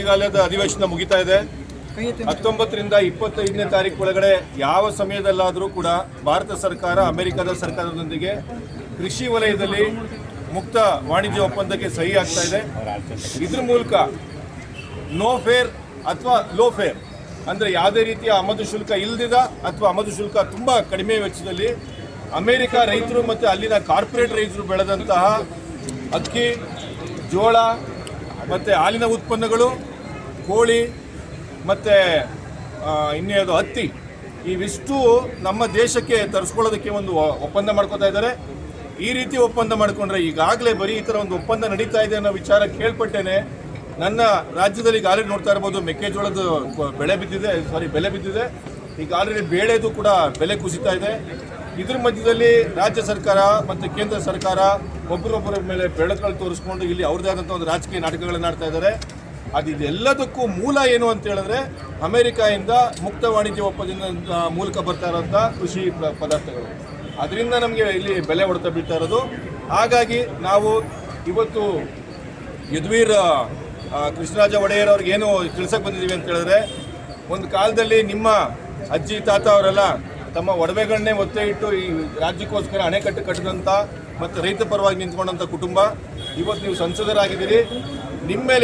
ಚಳಿಗಾಲದ ಅಧಿವೇಶನ ಮುಗಿತಾ ಇದೆ. 19ರಿಂದ 25ನೇ ತಾರೀಕು ಒಳಗಡೆ ಯಾವ ಸಮಯದಲ್ಲಾದರೂ ಕೂಡ ಭಾರತ ಸರ್ಕಾರ ಅಮೆರಿಕದ ಸರ್ಕಾರದೊಂದಿಗೆ ಕೃಷಿ ವಲಯದಲ್ಲಿ ಮುಕ್ತ ವಾಣಿಜ್ಯ ಒಪ್ಪಂದಕ್ಕೆ ಸಹಿ ಆಗ್ತಾ ಇದೆ. ಇದ್ರ ಮೂಲಕ ನೋ ಫೇರ್ ಅಥವಾ ಲೋ ಫೇರ್ ಅಂದರೆ ಯಾವುದೇ ರೀತಿಯ ಆಮದು ಶುಲ್ಕ ಇಲ್ಲದಿದ್ದ ಅಥವಾ ಆಮದು ಶುಲ್ಕ ತುಂಬ ಕಡಿಮೆ ವೆಚ್ಚದಲ್ಲಿ ಅಮೆರಿಕ ರೈತರು ಮತ್ತು ಅಲ್ಲಿನ ಕಾರ್ಪೊರೇಟ್ ರೈತರು ಬೆಳೆದಂತಹ ಅಕ್ಕಿ, ಜೋಳ ಮತ್ತು ಹಾಲಿನ ಉತ್ಪನ್ನಗಳು, ಕೋಳಿ ಮತ್ತು ಇನ್ನೇದು ಹತ್ತಿ ಇವಿಷ್ಟು ನಮ್ಮ ದೇಶಕ್ಕೆ ತರಿಸ್ಕೊಳ್ಳೋದಕ್ಕೆ ಒಂದು ಒಪ್ಪಂದ ಮಾಡ್ಕೋತಾ ಇದ್ದಾರೆ. ಈ ರೀತಿ ಒಪ್ಪಂದ ಮಾಡಿಕೊಂಡ್ರೆ ಈಗಾಗಲೇ ಬರೀ ಈ ಥರ ಒಂದು ಒಪ್ಪಂದ ನಡೀತಾ ಇದೆ ಅನ್ನೋ ವಿಚಾರ ಕೇಳ್ಪಟ್ಟೇನೆ ನನ್ನ ರಾಜ್ಯದಲ್ಲಿ ಈಗ ಆಲ್ರೆಡಿ ನೋಡ್ತಾ ಇರ್ಬೋದು, ಮೆಕ್ಕೆಜೋಳದ ಬೆಲೆ ಬಿದ್ದಿದೆ. ಈಗ ಆಲ್ರೆಡಿ ಬೇಳೆದು ಕೂಡ ಬೆಲೆ ಕುಸಿತಾ ಇದೆ. ಇದ್ರ ಮಧ್ಯದಲ್ಲಿ ರಾಜ್ಯ ಸರ್ಕಾರ ಮತ್ತು ಕೇಂದ್ರ ಸರ್ಕಾರ ಒಬ್ಬರೊಬ್ಬರ ಮೇಲೆ ಬೆಳಕಲ್ಲಿ ತೋರಿಸ್ಕೊಂಡು ಇಲ್ಲಿ ಅವ್ರದ್ದೇ ಆದಂಥ ಒಂದು ರಾಜಕೀಯ ನಾಟಕಗಳನ್ನು ಆಡ್ತಾ ಇದ್ದಾರೆ. ಇದೆಲ್ಲದಕ್ಕೂ ಮೂಲ ಏನು ಅಂತ ಹೇಳಿದ್ರೆ ಅಮೆರಿಕಾಯಿಂದ ಮುಕ್ತ ವಾಣಿಜ್ಯ ಒಪ್ಪಂದದ ಮೂಲಕ ಬರ್ತಾ ಇರೋಂಥ ಕೃಷಿ ಪದಾರ್ಥಗಳು, ಅದರಿಂದ ನಮಗೆ ಇಲ್ಲಿ ಬೆಲೆ ಹೊಡೆತ ಬೀಳ್ತಾ ಇರೋದು. ಹಾಗಾಗಿ ನಾವು ಇವತ್ತು ಯದುವೀರ್ ಕೃಷ್ಣರಾಜ ಒಡೆಯರ್ ಅವ್ರಿಗೆ ಏನು ತಿಳ್ಸಕ್ಕೆ ಬಂದಿದ್ದೀವಿ ಅಂತ ಹೇಳಿದ್ರೆ, ಒಂದು ಕಾಲದಲ್ಲಿ ನಿಮ್ಮ ಅಜ್ಜಿ ತಾತ ಅವರೆಲ್ಲ ತಮ್ಮ ಒಡವೆಗಳನ್ನೇ ಒತ್ತೆ ಇಟ್ಟು ಈ ರಾಜ್ಯಕ್ಕೋಸ್ಕರ ಅಣೆಕಟ್ಟು ಕಟ್ಟಿದಂಥ ಮತ್ತು ರೈತ ಪರವಾಗಿ ನಿಂತ್ಕೊಂಡಂಥ ಕುಟುಂಬ. ಇವತ್ತು ನೀವು ಸಂಸದರಾಗಿದ್ದೀರಿ, ನಿಮ್ಮ ಮೇಲೆ